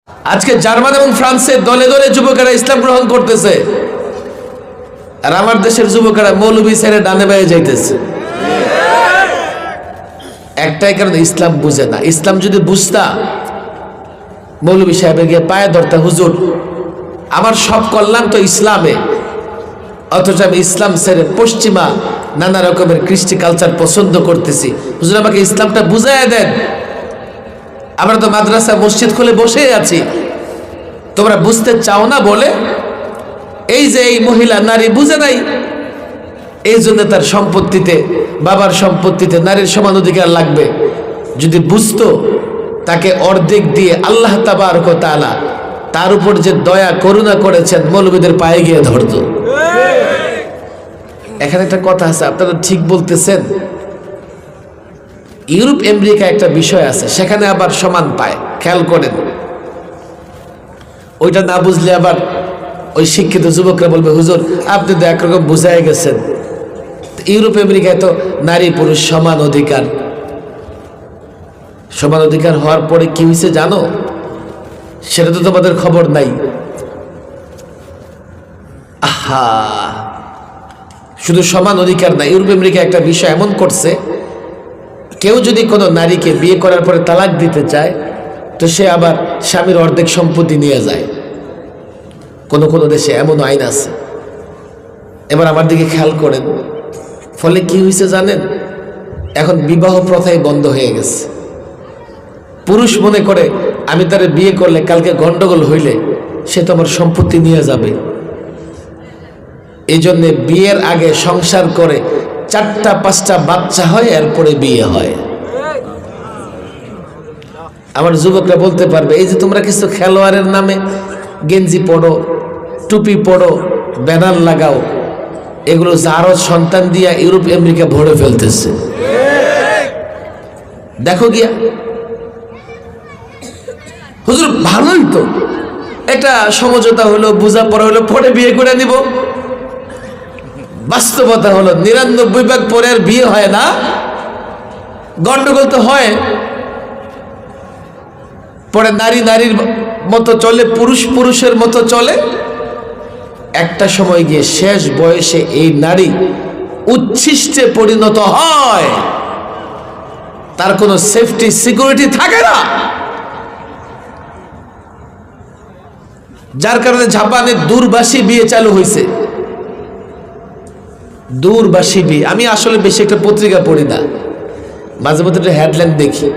আজকে জার্মান এবং ফ্রান্সের দলে দলে যুবকেরা ইসলাম গ্রহণ করতেছে, আর আমার দেশের যুবকেরা মৌলবি ছেড়ে ডানে বায়ে যাইতেছে। একটাই কারণ, ইসলাম বুঝে না। ইসলাম যদি বুঝতা, মৌলবি সাহেবের গিয়ে পায়ে ধরতা, হুজুর আমার সব কল্যাণ তো ইসলামে, অথচ আমি ইসলাম ছেড়ে পশ্চিমা নানা রকমের কৃষ্টি কালচার পছন্দ করতেছি, হুজুর আমাকে ইসলামটা বুঝাইয়া দেন। আমরা তো মাদ্রাসা মসজিদ খুলে বসেই আছি, তোমরা বুঝতে চাও না বলে এই যে এই মহিলা নারী বুঝে নাই, এই জন্য তার সম্পত্তিতে, বাবার সম্পত্তিতে নারীর সমান অধিকার লাগবে। যদি বুঝতো, তাকে অর্ধেক দিয়ে আল্লাহ তাবারক ওয়া তাআলা তার উপর যে দয়া করুণা করেছেন, মৌলবীদের পায়ে গিয়ে ধরতো। এখানে একটা কথা আছে, আপনারা ঠিক বলতেছেন। ইউরোপ আমেরিকা একটা বিষয় আছে, সেখানে আবার সমান পায়, খেয়াল করেন। ওইটা না বুঝলে আবার ওই শিক্ষিত যুবকরা বলবে, হুজুর আপনি তো একরকম বুঝাই গেছেন। ইউরোপ আমেরিকায় তো নারী পুরুষ সমান অধিকার। সমান অধিকার হওয়ার পরে কি হয়েছে জানো? সেটা তো তোমাদের খবর নাই। আহা, শুধু সমান অধিকার না, ইউরোপ আমেরিকা একটা বিষয় এমন করছে, কেউ যদি কোনো নারীকে বিয়ে করার পরে তালাক দিতে চায়, তো সে আবার স্বামীর অর্ধেক সম্পত্তি নিয়ে যায়। কোনো কোনো দেশে এমন আইন আছে। এবার আমার দিকে খেয়াল করেন, ফলে কি হয়েছে জানেন? এখন বিবাহ প্রথাই বন্ধ হয়ে গেছে। পুরুষ মনে করে আমি তারে বিয়ে করলে কালকে গন্ডগোল হইলে সে তো আমার সম্পত্তি নিয়ে যাবে। এই জন্যে বিয়ের আগে সংসার করে 4টা-5টা বাচ্চা হয়, এরপরে বিয়ে হয়। আমার যুবকরা বলতে পারবে, এই যে তোমরা কিছু খেলোয়াড়ের নামে গেঞ্জি পড়ো, টুপি পড়ো, ব্যানার লাগাও, এগুলো জারজ সন্তান দিয়া ইউরোপ আমেরিকা ভরে ফেলতেছে। দেখো গিয়া, হুজুর ভালোই তো, এটা সমঝোতা হলো, বোঝাপড়া হলো, পরে বিয়ে করে নিব। বাস্তবতা হলো 99 ভাগ পরে আর বিয়ে হয় না, গন্ডগোল তো হয়। পরে নারী নারীর মতো চলে, পুরুষ পুরুষের মতো চলে। একটা সময় গিয়ে শেষ বয়সে এই নারী উচ্ছিষ্টে পরিণত হয়, তার কোনো সেফটি সিকিউরিটি থাকে না। যার কারণে জাপানে দূরভাষী বিয়ে চালু হয়েছে। দূরভাষী বিয়ে, আমি আসলে বেশি একটা পত্রিকা পড়ি না, মাঝে মধ্যে একটা হেডলাইন দেখি।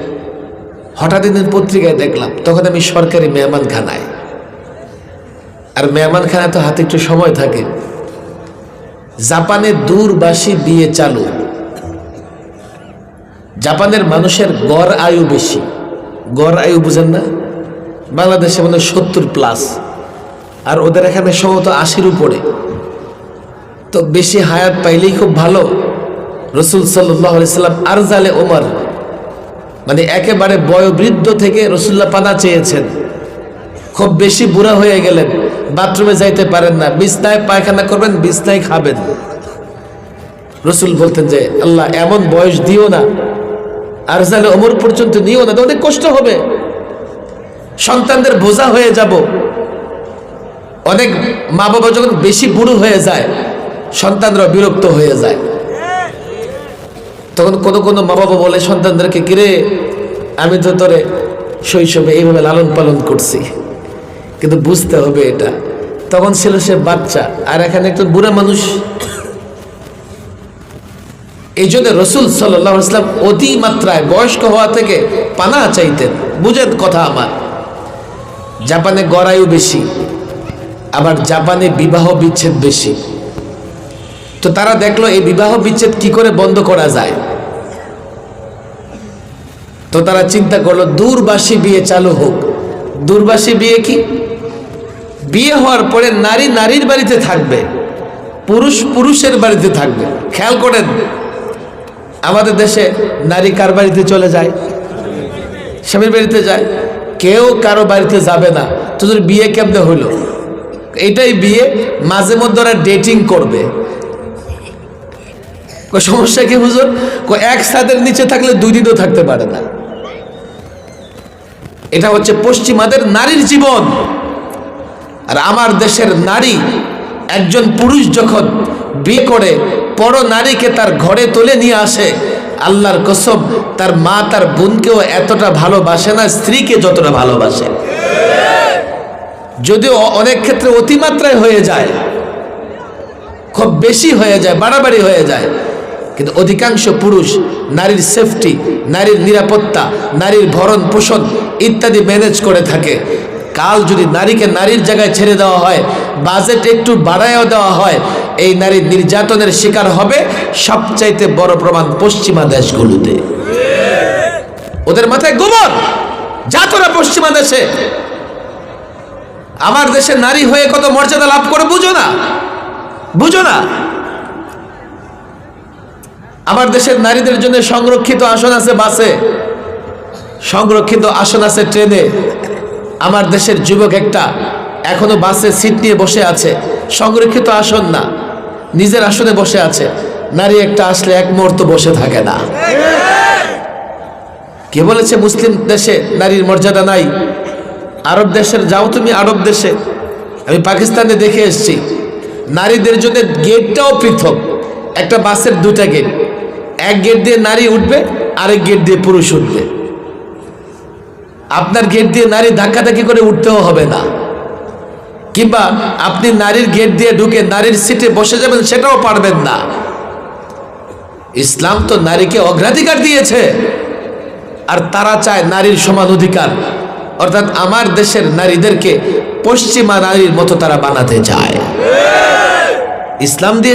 হঠাৎ দিন পত্রিকায় দেখলাম, তখন আমি সরকারি মেহমানখানায়, আর মেহমানখানায় তো হাতে একটু সময় থাকে। জাপানে দূরভাষী বিয়ে চালু। জাপানের মানুষের গড় আয়ু বেশি। গড় আয়ু বুঝেন না? বাংলাদেশে মানে 70+, আর ওদের এখানে সম্ভবত 80-র উপরে। তো বেশি হায়াত পাইলেই খুব ভালো। রসুল সাল্লাল্লাহু আলাইহি সাল্লাম আরজালে ওমর, মানে একেবারে বয়োবৃদ্ধ থেকে রসুল্লাহ পানা চেয়েছেন। খুব বেশি বুড়া হয়ে গেলেন, বাথরুমে যাইতে পারেন না, বিছনায় পায়খানা করবেন, বিছনায় খাবেন। রসুল বলতেন যে আল্লাহ এমন বয়স দিও না, আরজালে ওমর পর্যন্ত নিও না, তো অনেক কষ্ট হবে, সন্তানদের বোঝা হয়ে যাব। অনেক মা বাবা যখন বেশি বুড়ো হয়ে যায়, সন্তানরা বিরক্ত হয়ে যায়। তখন কোনো কোনো মা বাবা বলে সন্তানদেরকে, কিরে আমি তো তোরে শৈশবে এইভাবে লালন পালন করছি, কিন্তু বুঝতে হবে এটা তখন ছিল সে বাচ্চা, আর এখানে একজন বুড়া মানুষ। এই জন্য রসুল সাল্লাল্লাহু আলাইহি ওয়াসাল্লাম অতি মাত্রায় বয়স্ক হওয়া থেকে পানা চাইতেন। বুঝেন কথা আমার? জাপানে গড়ায়ু বেশি, আবার জাপানে বিবাহ বিচ্ছেদ বেশি। তো তারা দেখলো এই বিবাহ বিচ্ছেদ কি করে বন্ধ করা যায়। তো তারা চিন্তা করলো দূরভাষী বিয়ে চালু হোক। দূরভাষী বিয়ে কি? বিয়ে হওয়ার পরে নারী নারীর বাড়িতে থাকবে, পুরুষ পুরুষের বাড়িতে থাকবে। খেয়াল করেন, আমাদের দেশে নারী কার বাড়িতে চলে যায়? স্বামীর বাড়িতে যায়। কেউ কারো বাড়িতে যাবে না। তোদের বিয়ে কেমনে হলো? এটাই বিয়ে। মাঝে মধ্যে ওরা ডেটিং করবে। সমস্যা কি হুজুর? এক ছাদের নিচে থাকলে 2 দিনও থাকতে পারে না। এটা হচ্ছে পশ্চিমাদের নারীর জীবন। আর আমার দেশের নারী, একজন পুরুষ যখন বিয়ে করে পর নারীকে তার ঘরে তুলে নিয়ে আসে, আল্লাহর কসম তার মা তার বোনকেও এতটা ভালোবাসে না স্ত্রীকে যতটা ভালোবাসে। যদিও অনেক ক্ষেত্রে অতিমাত্রায় হয়ে যায়, খুব বেশি হয়ে যায়, বাড়াবাড়ি হয়ে যায়, কিন্তু অধিকাংশ পুরুষ নারীর সেফটি, নারীর নিরাপত্তা, নারীর ভরণ পোষণ ইত্যাদি ম্যানেজ করে থাকে। কাল যদি নারীকে নারীর জায়গায় ছেড়ে দেওয়া হয়, বাজেট একটু বাড়ায়ও দেওয়া হয়, এই নারী নির্যাতনের শিকার হবে সবচাইতে বড় প্রমাণ পশ্চিমা দেশগুলোতে। ওদের মাথায় গোবর, যা তোরা পশ্চিমা দেশে। আমার দেশে নারী হয়ে কত মর্যাদা লাভ করে বুঝো না, বুঝো না। আমার দেশের নারীদের জন্য সংরক্ষিত আসন আছে বাসে, সংরক্ষিত আসন আছে ট্রেনে। আমার দেশের যুবক একটা এখনো বাসে সিট নিয়ে বসে আছে, সংরক্ষিত আসন না, নিজের আসনে বসে আছে। নারী একটা আসলে এক মুহূর্ত বসে থাকে না। কে বলেছে মুসলিম দেশে নারীর মর্যাদা নাই? আরব দেশের যাও তুমি, আরব দেশে আমি পাকিস্তানে দেখে এসেছি, নারীদের জন্য গেটটাও পৃথক। একটা বাসের দুটা গেট, এক গেট দিয়ে নারী উঠবে, আরেক গেট দিয়ে পুরুষ উঠবে। আপনার গেট দিয়ে নারী ধাক্কাধাক্কি করে উঠতেও হবে না, কিংবা আপনি নারীর গেট দিয়ে ঢুকে নারীর সিটে বসে যাবেন সেটাও পারবেন না। ইসলাম তো নারীকে অগ্রাধিকার দিয়েছে, আর তারা চায় নারীর সমান অধিকার। অর্থাৎ আমার দেশের নারীদেরকে পশ্চিমা নারীর মতো তারা বানাতে চায়। ইসলাম দিয়ে